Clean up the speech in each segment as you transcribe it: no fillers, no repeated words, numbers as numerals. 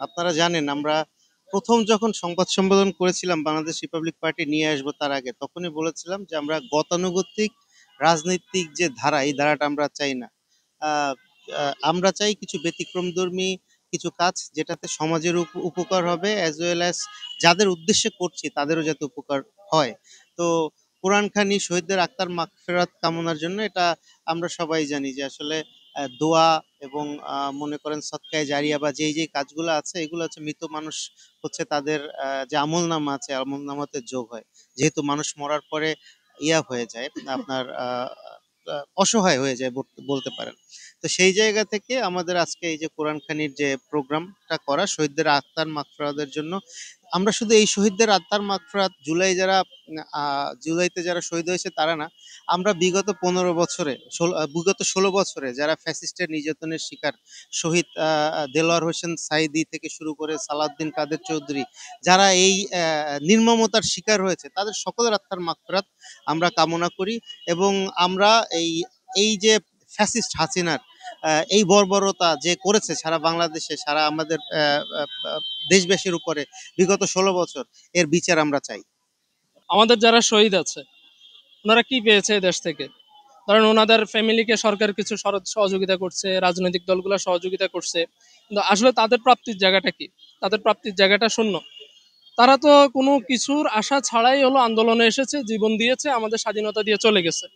আপনারা জানেন আমরা প্রথম যখন সংবাদ সম্মেলন করেছিলাম বাংলাদেশ রিপাবলিক পার্টি নিয়ে আসবো তার আগে তখনই বলেছিলাম যে আমরা গতানুগতিক রাজনৈতিক যে ধারা এই ধারাটা আমরা চাই না। আহ, আমরা চাই কিছু ব্যতিক্রমধর্মী কিছু কাজ যেটাতে সমাজের উপকার হবে অ্যাজ ওয়েল অ্যাজ যাদের উদ্দেশ্যে করছি তাদেরও যাতে উপকার হয়। তো কোরআন খানি শহীদদের আত্মার মাগফিরাত কামনার জন্য এটা আমরা সবাই জানি যে আসলে দোয়া এবং মনে করেন সদকায়ে জারিয়া বা যেই কাজগুলো আছে এগুলো হচ্ছে মৃত মানুষ হচ্ছে তাদের যে আমলনামা আছে আমলনামাতে যোগ হয়। যেহেতু মানুষ মরার পরে ইয়া হয়ে যায় আপনার অসহায় হয়ে যায় বলতে পারেন। তো সেই জায়গা থেকে আমাদের আজকে এই যে কোরআন খানির যে প্রোগ্রামটা করা শহীদদের আত্মার মাগফিরাতের জন্য। আমরা শুধু এই শহীদদের আত্মার মাগফিরাত জুলাইতে যারা শহীদ হয়েছে তারা না, আমরা বিগত 15 বছরে বিগত 16 বছরে যারা ফ্যাসিস্টের নির্যাতনের শিকার শহীদ দেলোয়ার হোসেন সাইদি থেকে শুরু করে সালাউদ্দিন কাদের চৌধুরী যারা এই নির্মমতার শিকার হয়েছে তাদের সকলের আত্মার মাগফিরাত আমরা কামনা করি। এবং আমরা এই এই যে ফ্যাসিস্ট হাসিনার এই বর্বরতা যে করেছে সারা বাংলাদেশে সারা আমাদের দেশবাসীর উপরে বিগত 16 বছর এর বিচার আমরা চাই। আমাদের যারা শহীদ আছে ওনারা কি পেয়েছে এই দেশ থেকে? ধরেন ওনাদের ফ্যামিলিকে সরকার কিছু সহযোগিতা করছে, রাজনৈতিক দলগুলো সহযোগিতা করছে, কিন্তু আসলে তাদের প্রাপ্তির জায়গাটা কি? তাদের প্রাপ্তির জায়গাটা শূন্য। তারা তো কোনো কিছুর আশা ছাড়াই হলো আন্দোলনে এসেছে, জীবন দিয়েছে, আমাদের স্বাধীনতা দিয়ে চলে গেছে।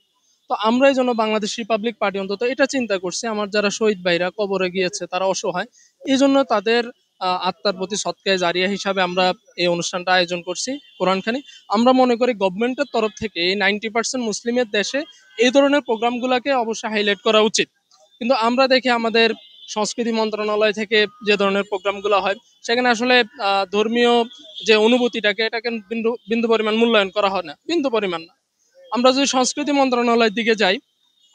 তো আমরা এই জন্য বাংলাদেশ রিপাবলিক পার্টি অন্তত এটা চিন্তা করছি, আমার যারা শহীদ ভাইরা কবরে গিয়েছে তারা অসহায়, এই জন্য তাদের আত্মার প্রতি সৎকায়ে জারিয়া হিসাবে আমরা এই অনুষ্ঠানটা আয়োজন করছি কোরআনখানি। আমরা মনে করি গভর্নমেন্টের তরফ থেকে এই 90% মুসলিমের দেশে এই ধরনের প্রোগ্রামগুলোকে অবশ্যই হাইলাইট করা উচিত। কিন্তু আমরা দেখি আমাদের সংস্কৃতি মন্ত্রণালয় থেকে যে ধরনের প্রোগ্রামগুলো হয় সেখানে আসলে ধর্মীয় যে অনুভূতিটাকে এটাকে বিন্দু বিন্দু পরিমাণ মূল্যায়ন করা হয় না, বিন্দু পরিমাণ না। আমরা যদি সংস্কৃতি মন্ত্রণালয়ের দিকে যাই,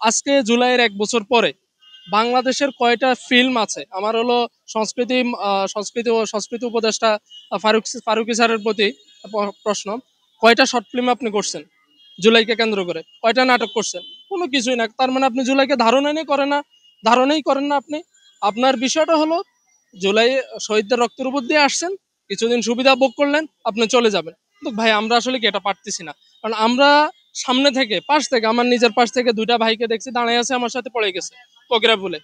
আজকে জুলাইয়ের 1 বছর পরে বাংলাদেশের কয়টা ফিল্ম আছে? আমার হলো সংস্কৃতি উপদেষ্টা ফারুকি স্যারের প্রতি প্রশ্ন, কয়টা শর্ট ফিল্ম আপনি করছেন জুলাইকে কেন্দ্র করে? কয়টা নাটক করছেন? কোনো কিছুই না। তার মানে আপনি জুলাইকে ধারণাই করেন না আপনি। আপনার বিষয়টা হলো জুলাই শহীদদের রক্তের উপর দিয়ে আসছেন, কিছুদিন সুবিধা ভোগ করলেন, আপনি চলে যাবেন। কিন্তু ভাই আমরা আসলে কি এটা পারতেছি না। কারণ আমরা সামনে থেকে পাশ থেকে আমার নিজের পাশ থেকে দুইটা ভাইকে দেখছি দাঁড়ায় আছে, আমার সাথে পড়ে গেছে পকেরা বলে,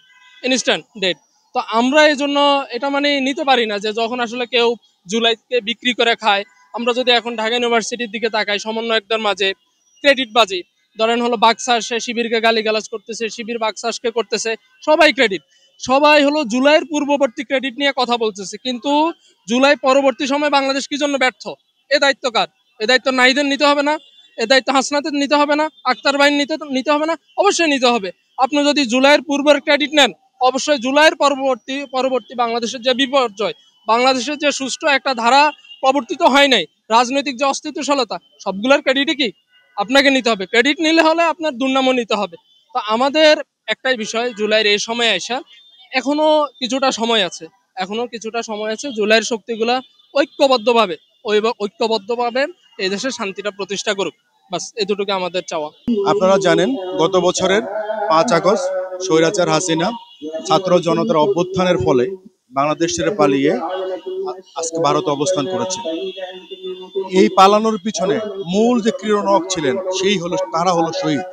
ইনস্ট্যান্ট ডেট। তো আমরা এই জন্য এটা মানে নিতে পারি না যে যখন আসলে কেউ জুলাইকে বিক্রি করে খায়। আমরা যদি এখন ঢাকা ইউনিভার্সিটির দিকে তাকাই, সমন্বয়কদের মাঝে ক্রেডিট বাজি, ধরেন হলো বাকশাস সে শিবিরকে গালিগালাজ করতেছে, শিবির বাকশাসকে করতেছে, সবাই ক্রেডিট, সবাই হলো জুলাইয়ের পূর্ববর্তী ক্রেডিট নিয়ে কথা বলতেছে। কিন্তু জুলাই পরবর্তী সময় বাংলাদেশ কি জন্য ব্যর্থ? এ দায়িত্ব কার? এ দায়িত্ব নাইদের নিতে হবে না? এ দায়িত্ব হাসনাতের নিতে হবে না? আক্তার বাইন নিতে হবে না? অবশ্যই নিতে হবে। আপনি যদি জুলাইয়ের পূর্বের ক্রেডিট নেন, অবশ্যই জুলাইয়ের পরবর্তী বাংলাদেশের যে বিপর্যয়, বাংলাদেশের যে সুষ্ঠু একটা ধারা প্রবর্তিত হয় নাই, রাজনৈতিক যে অস্থিতিশীলতা, সবগুলোর ক্রেডিটই কি আপনাকে নিতে হবে? ক্রেডিট নিলে হলে আপনার দুর্নামও নিতে হবে। তো আমাদের একটাই বিষয়, জুলাইয়ের এই সময় আসা এখনো কিছুটা সময় আছে, জুলাইয়ের শক্তিগুলা ঐক্যবদ্ধভাবে ঐক্যবদ্ধভাবে এই দেশের শান্তিটা প্রতিষ্ঠা করুক। বাস এতটুকু আমাদের চাওয়া। আপনারা জানেন গত বছরের 5 আগস্ট স্বৈরাচার হাসিনা ছাত্র জনতার অভ্যুত্থানের ফলে বাংলাদেশ ছেড়ে পালিয়ে আজকে ভারতে অবস্থান করেছে। এই পালানোর পিছনে মূল যে ক্রীড়নক ছিলেন তারা হলো শহীদ।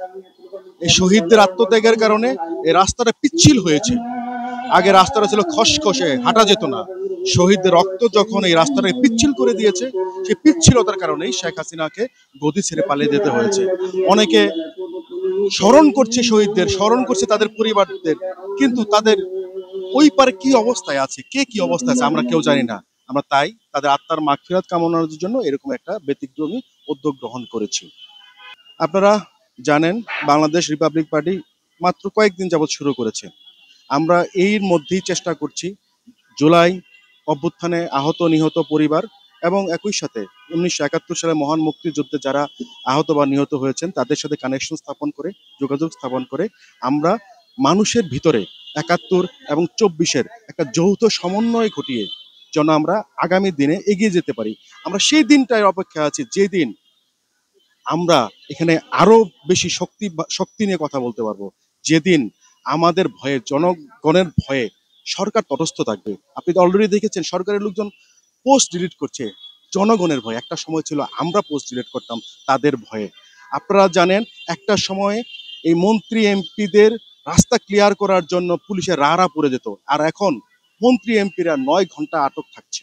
এই শহীদদের আত্মত্যাগের কারণে এই রাস্তাটা পিচ্ছিল হয়েছে। আগে রাস্তাটা ছিল খসখসে, হাঁটা যেত না। শহীদদের রক্ত যখন এই রাস্তাটাকে পিচ্ছিল করে দিয়েছে, সেই পিচ্ছিলতার কারণেই শেখ হাসিনাকে গদি ছেড়ে পালিয়ে যেতে হয়েছে। অনেকে স্মরণ করছে শহীদদের, স্মরণ করছে তাদের পরিবারদের, কিন্তু তাদের ওই পারে কি অবস্থায় আছে, কে কি অবস্থায় আছে আমরা কেউ জানি না। আমরা তাই তাদের আত্মার মাগফিরাত কামনার জন্য এরকম একটা ব্যতিক্রমী উদ্যোগ গ্রহণ করেছি। আপনারা জানেন বাংলাদেশ রিপাবলিক পার্টি মাত্র কয়েকদিন যাবৎ শুরু করেছে। আমরা এর মধ্যেই চেষ্টা করছি জুলাই অভ্যুত্থানে আহত নিহত পরিবার এবং একই সাথে 1971 সালে মহান মুক্তিযুদ্ধে যারা আহত বা নিহত হয়েছেন তাদের সাথে কানেকশন স্থাপন করে, যোগাযোগ স্থাপন করে আমরা মানুষের ভিতরে 71 এবং 24-এর একটা যৌথ সমন্বয় ঘটিয়ে যেন আমরা আগামী দিনে এগিয়ে যেতে পারি। আমরা সেই দিনটার অপেক্ষা আছি, যেদিন আমরা এখানে আরো বেশি শক্তি নিয়ে কথা বলতে পারবো, যেদিন আমাদের ভয়ে, জনগণের ভয়ে সরকার তটস্থ থাকবে। আপনি তো অলরেডি দেখেছেন সরকারের লোকজন পোস্ট ডিলিট করছে জনগণের ভয়ে। একটা সময় ছিল আমরা পোস্ট ডিলিট করতাম তাদের ভয়ে। আপনারা জানেন একটা সময় এই মন্ত্রী এমপিদের রাস্তা ক্লিয়ার করার জন্য পুলিশের রাড়া পড়ে যেত, আর এখন মন্ত্রী এমপিরা 9 ঘন্টা আটক থাকছে।